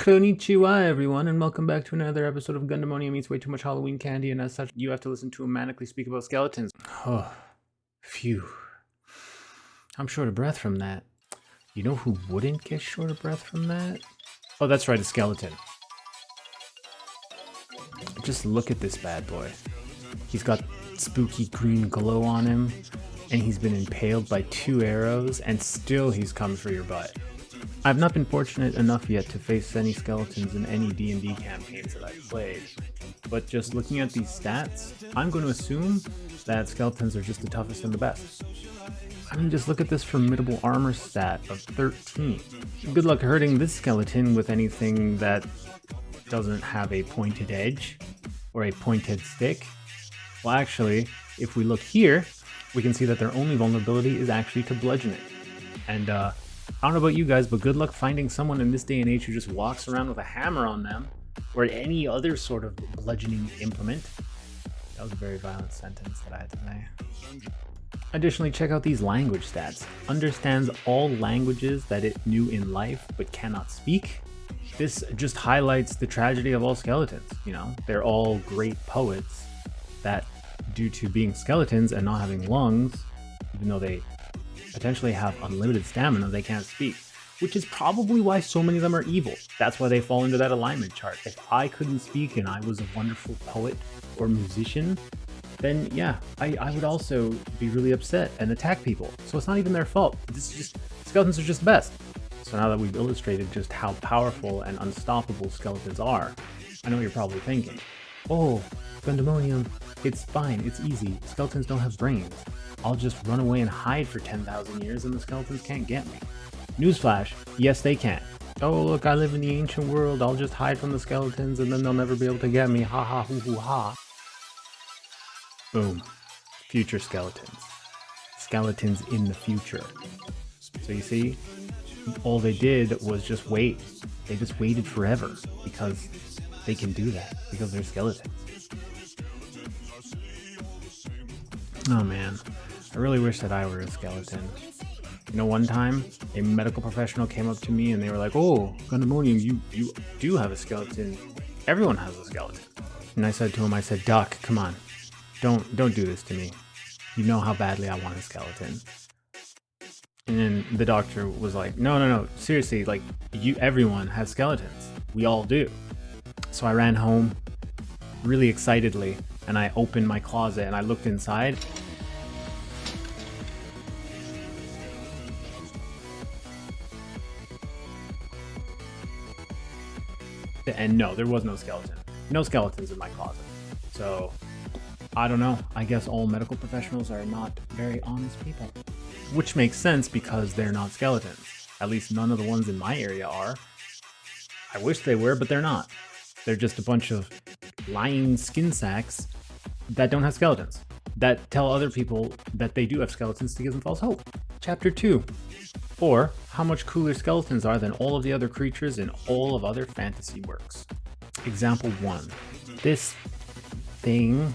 Konnichiwa, everyone, and welcome back to another episode of Gundamonium Eats Way Too Much Halloween Candy, and as such, you have to listen to him manically speak about skeletons. Oh, phew. I'm short of breath from that. You know who wouldn't get short of breath from that? Oh, that's right, a skeleton. Just look at this bad boy. He's got spooky green glow on him, and he's been impaled by 2 arrows, and still he's come for your butt. I've not been fortunate enough yet to face any skeletons in any D&D campaigns that I've played, but just looking at these stats, I'm going to assume that skeletons are just the toughest and the best. I mean, just look at this formidable armor stat of 13. Good luck hurting this skeleton with anything that doesn't have a pointed edge or a pointed stick. Well, actually, if we look here, we can see that their only vulnerability is actually to bludgeoning. And I don't know about you guys, but good luck finding someone in this day and age who just walks around with a hammer on them or any other sort of bludgeoning implement. That was a very violent sentence that I had to say. Additionally, check out these language stats. Understands all languages that it knew in life but cannot speak. This just highlights the tragedy of all skeletons. You know, they're all great poets that, due to being skeletons and not having lungs, even though they potentially have unlimited stamina, they can't speak, which is probably why so many of them are evil. That's why they fall into that alignment chart. If I couldn't speak and I was a wonderful poet or musician, then yeah, I would also be really upset and attack people. So it's not even their fault. This is just, skeletons are just the best. So now that we've illustrated just how powerful and unstoppable skeletons are, I know what you're probably thinking. Oh, Gundamonium, it's fine, it's easy. Skeletons don't have brains. I'll just run away and hide for 10,000 years and the skeletons can't get me. Newsflash, yes they can. Oh look, I live in the ancient world, I'll just hide from the skeletons and then they'll never be able to get me, ha ha hoo hoo ha. Boom. Future skeletons. Skeletons in the future. So you see, all they did was just wait. They just waited forever because they can do that, because they're skeletons. Oh man, I really wish that I were a skeleton. You know, one time, a medical professional came up to me and they were like, oh, Gundamonium, you do have a skeleton. Everyone has a skeleton. And I said to him, I said, Doc, come on. Don't do this to me. You know how badly I want a skeleton. And then the doctor was like, no, seriously, like, everyone has skeletons. We all do. So I ran home really excitedly and I opened my closet and I looked inside. And no, there was no skeleton. No skeletons in my closet. So, I don't know. I guess all medical professionals are not very honest people. Which makes sense because they're not skeletons. At least none of the ones in my area are. I wish they were, but they're not. They're just a bunch of lying skin sacks that don't have skeletons, that tell other people that they do have skeletons to give them false hope. Chapter 2. Or, how much cooler skeletons are than all of the other creatures in all of other fantasy works. Example 1. This thing,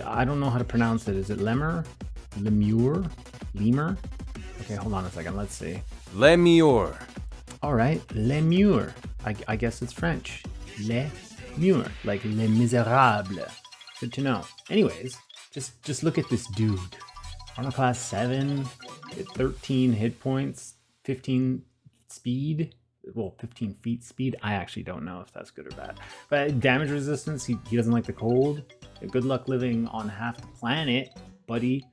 I don't know how to pronounce it. Is it lemur? Lemur? Lemur? Okay, hold on a second. Let's see. Lemur. All right, lemur. I guess it's French. Lemur, like Les Miserables. Good to know. Anyways, just look at this dude. Armor class 7, 13 hit points, 15 speed. Well, 15 feet speed. I actually don't know if that's good or bad. But damage resistance, he doesn't like the cold. Good luck living on half the planet, buddy.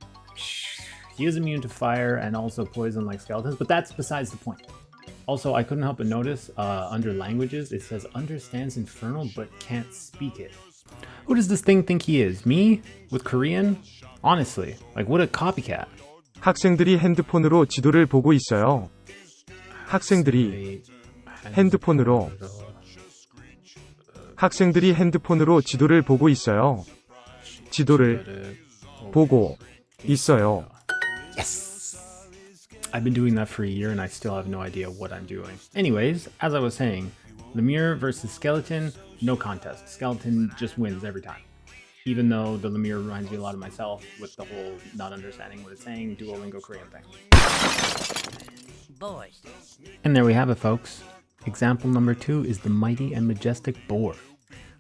He is immune to fire and also poison like skeletons, but that's besides the point. Also, I couldn't help but notice under languages, it says understands Infernal but can't speak it. Who does this thing think he is? Me? With Korean? Honestly, like what a copycat. 학생들이 핸드폰으로 지도를 보고 있어요. 학생들이 핸드폰으로 지도를 보고 있어요. 지도를 보고 있어요. Yes! I've been doing that for a year and I still have no idea what I'm doing. Anyways, as I was saying, Lemur versus Skeleton, no contest. Skeleton just wins every time. Even though the Lemur reminds me a lot of myself with the whole not understanding what it's saying, Duolingo Korean thing. Boys. And there we have it, folks. Example number 2 is the mighty and majestic boar.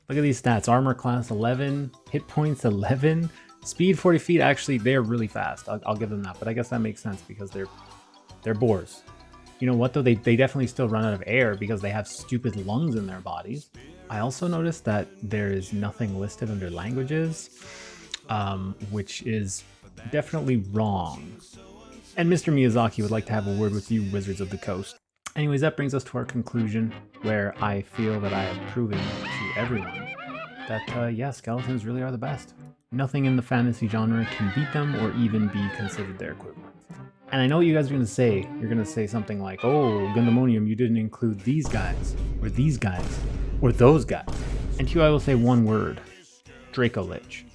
Look at these stats. Armor class 11, hit points 11, speed 40 feet. Actually, they're really fast. I'll give them that, but I guess that makes sense because they're boars. You know what though? They definitely still run out of air because they have stupid lungs in their bodies. I also noticed that there is nothing listed under languages, which is definitely wrong. And Mr. Miyazaki would like to have a word with you, Wizards of the Coast. Anyways, that brings us to our conclusion, where I feel that I have proven to everyone that, yeah, skeletons really are the best. Nothing in the fantasy genre can beat them or even be considered their equivalent. And I know what you guys are going to say. You're going to say something like, oh, Gundamonium, you didn't include these guys, or those guys. And to you I will say one word: Draco Lich.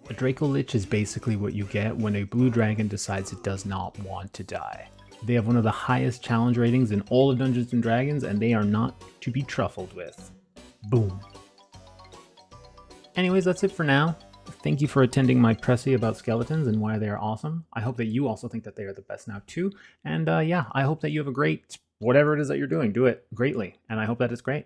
A Draco Lich is basically what you get when a blue dragon decides it does not want to die. They have one of the highest challenge ratings in all of Dungeons & Dragons, and they are not to be truffled with. Boom. Anyways, that's it for now. Thank you for attending my pressy about skeletons and why they are awesome. I hope that you also think that they are the best now too. And yeah, I hope that you have a great, whatever it is that you're doing, do it greatly. And I hope that it's great.